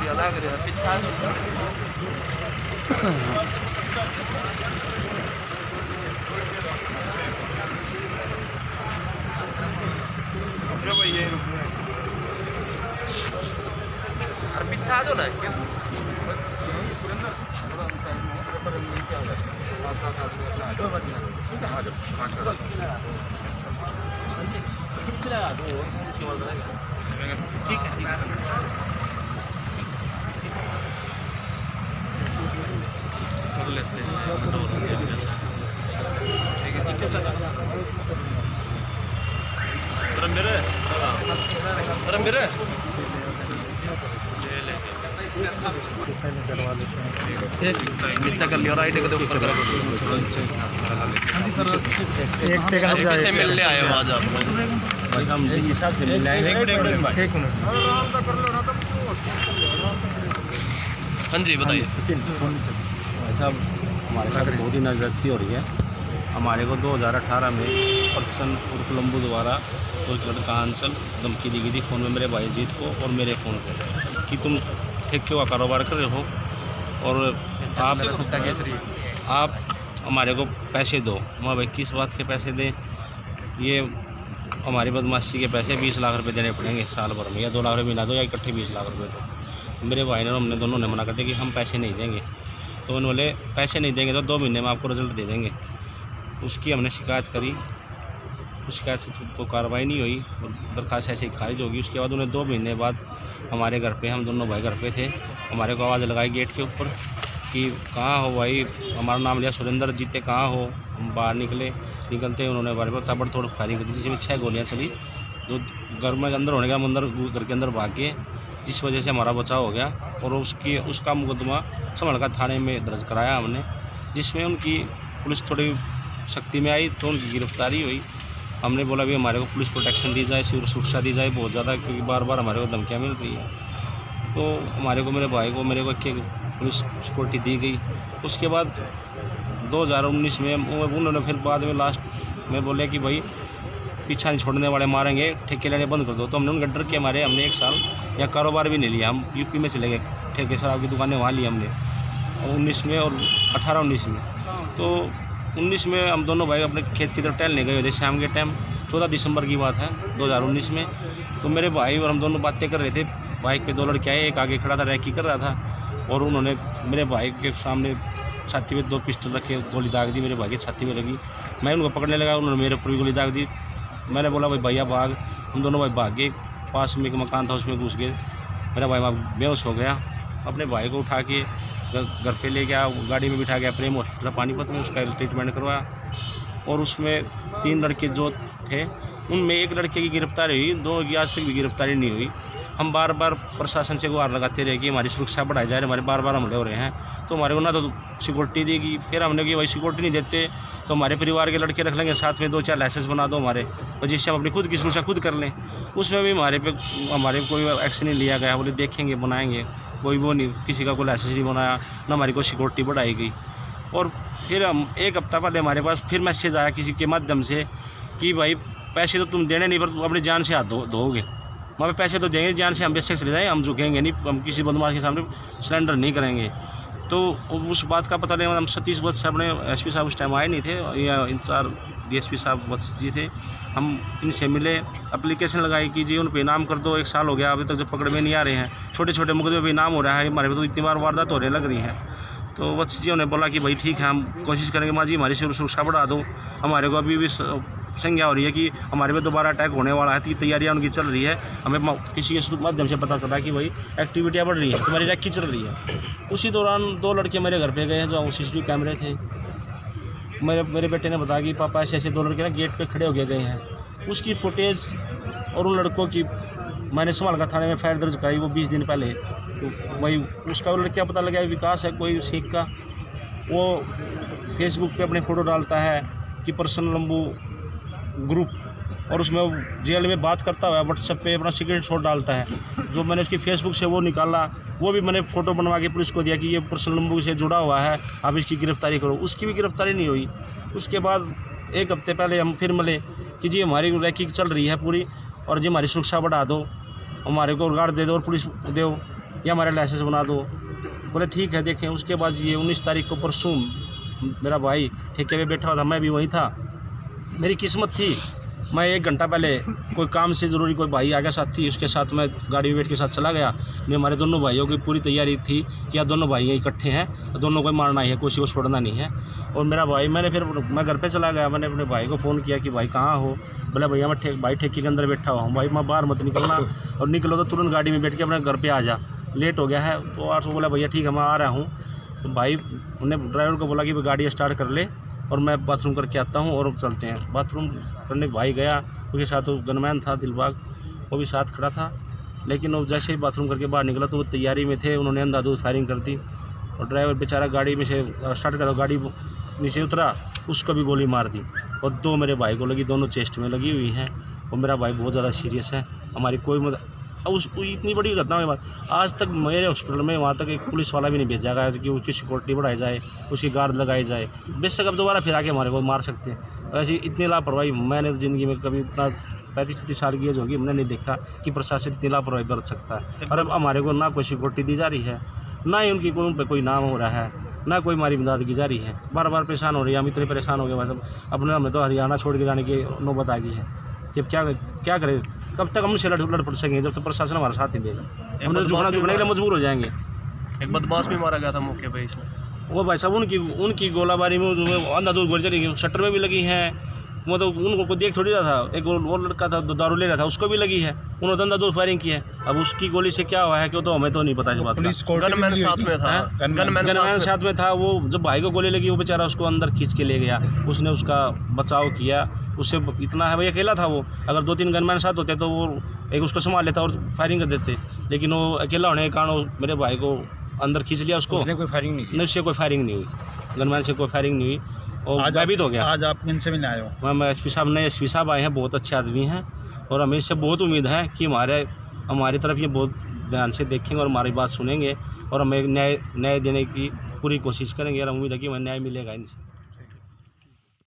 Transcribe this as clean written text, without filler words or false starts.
बढ़िया लग रहा है पीछा पीछा दो ना क्या ठीक है कर लेते हैं मेरे नीचा कर लिया राइट के ऊपर एक सेकंड से मिलने आए आज आप हम जिस हिसाब से मिल रहे हैं। एक मिनट। हाँ जी बताइए साहब हमारे साथ बहुत ही नाज़ियत हो रही है। हमारे को 2018 में पर्सन और कोलंबो द्वारा तो एक लड़का अंचल धमकी दी गई थी फ़ोन में मेरे भाई जीत को और मेरे फ़ोन को कि तुम ठेके का कारोबार कर रहे हो और आप हमारे को पैसे दो। मैं भाई किस बात के पैसे दें, ये हमारी बदमाशी के पैसे 20 लाख रुपए देने पड़ेंगे साल भर में, या 2 लाख रुपये ना दो या इकट्ठे 20 लाख रुपये दो। मेरे भाई ने और हमने दोनों ने मना कर दिया कि हम पैसे नहीं देंगे। तो उन्होंने बोले पैसे नहीं देंगे तो 2 महीने में आपको रिजल्ट दे देंगे। उसकी हमने शिकायत करी, उस शिकायत को कार्रवाई नहीं हुई और दरख्वास्त ऐसे ही खारिज होगी। उसके बाद उन्हें 2 महीने बाद हमारे घर पे, हम दोनों भाई घर पे थे, हमारे को आवाज़ लगाई गेट के ऊपर कि कहाँ हो भाई, हमारा नाम लिया सुरेंद्र जीते कहाँ हो। हम बाहर निकलते उन्होंने हमारे पर ताबड़तोड़ फायरिंग कर दी जिसमें 6 गोलियाँ चली, जो घर में अंदर होने का हम अंदर घर के अंदर भाग गए, जिस वजह से हमारा बचाव हो गया। और उसका मुकदमा समलका थाने में दर्ज कराया हमने, जिसमें उनकी पुलिस थोड़ी शक्ति में आई तो उनकी गिरफ्तारी हुई। हमने बोला भी हमारे को पुलिस प्रोटेक्शन दी जाए, सुरक्षा दी जाए बहुत ज़्यादा, क्योंकि बार बार हमारे को धमकियाँ मिल रही है। तो हमारे को, मेरे भाई को, मेरे को एक पुलिस सिक्योरिटी दी गई। उसके बाद 2019 में उन्होंने फिर बाद में लास्ट में बोले कि भाई पीछा नहीं छोड़ने वाले मारेंगे, ठेके लेने बंद कर दो। तो हमने उनका डर के मारे हमने 1 साल या कारोबार भी नहीं लिया। हम यूपी में चले गए, ठेके शराब की दुकानें वहाँ ली हमने 19 में और 18-19 में। तो 19 में हम दोनों भाई अपने खेत की तरफ टहलने गए थे शाम के टाइम, 14 दिसंबर की बात है 2019 में। तो मेरे भाई और हम दोनों बातें कर रहे थे, बाइक पे 2 लड़के आए, एक आगे खड़ा था रैकी कर रहा था और उन्होंने मेरे भाई के सामने छाती में 2 पिस्टल रखे, गोली दाग दी, मेरे भाई की छाती में लगी। मैं उनको पकड़ने लगा, उन्होंने मेरे ऊपर भी गोली दाग दी। मैंने बोला भाई भैया भाग, हम दोनों भाई भाग गए। पास में एक मकान था उसमें घुस गए, मेरा भाई वहाँ बेहोश हो गया। अपने भाई को उठा के घर पे ले गया, गाड़ी में बिठा गया प्रेम हॉस्पिटल पानीपत में, उसका ट्रीटमेंट करवाया। और उसमें 3 लड़के जो थे उनमें एक लड़के की गिरफ्तारी हुई, 2 की आज तक भी गिरफ्तारी नहीं हुई। हम बार बार प्रशासन से गुहार लगाते रहे कि हमारी सुरक्षा बढ़ाई जा रही, हमारे बार बार हमले हो रहे हैं। तो हमारे को ना तो सिक्योरिटी देगी, फिर हमने कि भाई सिक्योरिटी नहीं देते तो हमारे परिवार के लड़के रख लेंगे साथ में, 2-4 लाइसेंस बना दो हमारे, और जिससे हम अपनी खुद की सुरक्षा खुद कर लें। उसमें भी हमारे कोई एक्शन नहीं लिया गया। बोले देखेंगे बनाएंगे, कोई वो नहीं, किसी का कोई लाइसेंस नहीं बनाया, ना हमारी कोई सिक्योरिटी बढ़ाई गई। और फिर हम 1 हफ्ता पहले हमारे पास फिर मैसेज आया किसी के माध्यम से कि भाई पैसे तो तुम देने नहीं पर तुम अपनी जान से हाथ धोओगे। वहाँ पे पैसे तो देंगे, जान से हम बेशक चले जाएँ, हम झुकेंगे नहीं, हम किसी बदमाश के सामने सरेंडर नहीं करेंगे। तो उस बात का पता नहीं, हम सतीश वत्स अपने एसपी साहब उस टाइम आए नहीं थे, या इंचार्ज डीएसपी साहब वत्स जी थे। हम इनसे मिले, एप्लीकेशन लगाई कि जी उन पे इनाम कर दो, 1 साल हो गया अभी तक जो पकड़ में नहीं आ रहे हैं, छोटे छोटे मुकदमे पे इनाम हो रहा है, हमारे पे तो इतनी बार वारदात होने लग रही है। तो वत्स जी ने बोला कि भाई ठीक है, हम कोशिश करेंगे, माँ जी हमारी सुरक्षा बढ़ा दो। हमारे को अभी भी संज्ञा हो रही है कि हमारे पे दोबारा अटैक होने वाला है, तो तैयारियां उनकी चल रही है। हमें किसी के माध्यम से पता चला कि भाई एक्टिविटियां बढ़ रही है, तुम्हारी रैकी चल रही है। उसी दौरान 2 लड़के मेरे घर पे गए हैं, जो CCTV कैमरे थे। मेरे बेटे ने बताया कि पापा ऐसे 2 लड़के ना गेट पे खड़े होके गए हैं। उसकी फुटेज और उन लड़कों की मैंने समलका थाने में FIR दर्ज कराई, वो 20 दिन पहले। तो भाई उसका लड़का पता लगा, विकास है कोई सीख का, वो फेसबुक पे अपने फ़ोटो डालता है कि पर्सन लंबू ग्रुप, और उसमें जेल में बात करता हुआ व्हाट्सएप पे अपना सीक्रेट शॉट डालता है। जो मैंने उसकी फेसबुक से वो निकाला, वो भी मैंने फ़ोटो बनवा के पुलिस को दिया कि ये पर्सन लंबू से जुड़ा हुआ है, आप इसकी गिरफ्तारी करो। उसकी भी गिरफ्तारी नहीं हुई। उसके बाद 1 हफ्ते पहले हम फिर मिले कि जी हमारी रैकी चल रही है पूरी, और जी हमारी सुरक्षा बढ़ा दो, हमारे को गार्ड दे दो और पुलिस दो। या हमारा लाइसेंस बना दो। बोले ठीक है देखें। उसके बाद ये 19 तारीख को परसों मेरा भाई ठेके पे बैठा हुआ था, मैं भी वहीं था। मेरी किस्मत थी, मैं 1 घंटा पहले कोई काम से ज़रूरी कोई भाई आ गया साथी, उसके साथ मैं गाड़ी में बैठ के साथ चला गया। नहीं, हमारे दोनों भाइयों की पूरी तैयारी थी कि यार दोनों भाई इकट्ठे हैं, दोनों को मारना ही है, किसी को छोड़ना नहीं है। और मेरा भाई, मैं घर पे चला गया, मैंने अपने भाई को फ़ोन किया कि भाई कहाँ हो। बोला भैया मैं भाई ठेके के अंदर बैठा हुआ हूँ। भाई मैं बाहर मत निकलना, और निकलो तो तुरंत गाड़ी में बैठ के अपने घर पर आ जा, लेट हो गया है। तो 8 बोला भैया ठीक है मैं आ रहा हूँ। तो भाई उन्हें ड्राइवर को बोला कि गाड़ी स्टार्ट कर ले और मैं बाथरूम करके आता हूँ और चलते हैं। बाथरूम करने भाई गया, उसके साथ वो गनमैन था दिलबाग, वो भी साथ खड़ा था। लेकिन वो जैसे ही बाथरूम करके बाहर निकला तो वो तैयारी में थे, उन्होंने अंधाधुंध फायरिंग कर दी। और ड्राइवर बेचारा गाड़ी में से स्टार्ट करा, गाड़ी नीचे उतरा, उसको भी गोली मार दी। और 2 मेरे भाई को लगी, दोनों चेस्ट में लगी हुई हैं। और मेरा भाई बहुत ज़्यादा सीरियस है। हमारी कोई उसको इतनी बड़ी घटना के बाद आज तक मेरे हॉस्पिटल में वहाँ तक एक पुलिस वाला भी नहीं भेजा गया कि उसकी सिक्योरिटी बढ़ाई जाए, उसकी गार्ड लगाई जाए। बेशक अब दोबारा फिर आके हमारे को मार सकते हैं। ऐसी इतनी लापरवाही मैंने ज़िंदगी में कभी इतना 35-36 साल की एज होगी, हमने नहीं देखा कि प्रशासन इतनी लापरवाही बरत सकता है। और अब हमारे को ना कोई सिक्योरिटी दी जा रही है, ना ही उनकी उन पर कोई नाम हो रहा है, ना कोई हमारी मदद की जा रही है। बार बार परेशान हो रही है, हम इतने परेशान हो गए। मतलब अपने हमें तो हरियाणा छोड़ के जाने की नौबत आ गई है। जब क्या करें, कब तक हम लड़ पड़ सकेंगे जब तक प्रशासन हमारा साथ नहीं देगा। हम तो झुकने के लिए मजबूर हो जाएंगे। एक बदमाश भी मारा गया था मौके पे इसमें। वो भाई साहब उनकी गोलाबारी में अंधाधुंध गोली चली, शटर में भी लगी हैं। वो तो उनको देख थोड़ी रहा था। एक वो लड़का था दारू ले रहा था, उसको भी लगी है। उन्होंने अंधाधुंध फायरिंग की है। अब उसकी गोली से क्या हुआ है कि तो हमें तो नहीं पता इस बात का। गनमैन साथ में था, गनमैन साथ में था। वो जब भाई को गोली लगी वो बेचारा उसको अंदर खींच के ले गया, उसने उसका बचाव किया। उससे इतना है भाई, अकेला था वो। अगर 2-3 गनमैन साथ होते तो वो एक उसको संभाल लेता और फायरिंग कर देते। लेकिन वो अकेला होने के कारण मेरे भाई को अंदर खींच लिया। उसको उसने कोई फायरिंग नहीं की। उससे कोई फायरिंग नहीं हुई, गनमैन से कोई फायरिंग नहीं हुई। और भयभीत हो गया। आज आप इनसे मिलने आए हो? मैं एसपी साहब, नए एसपी साहब आए हैं, बहुत अच्छे आदमी हैं। और हमें इससे बहुत उम्मीद है कि हमारी तरफ ये बहुत ध्यान से देखेंगे और हमारी बात सुनेंगे और हमें न्याय देने की पूरी कोशिश करेंगे। और उम्मीद है कि हमें न्याय मिलेगा इनसे।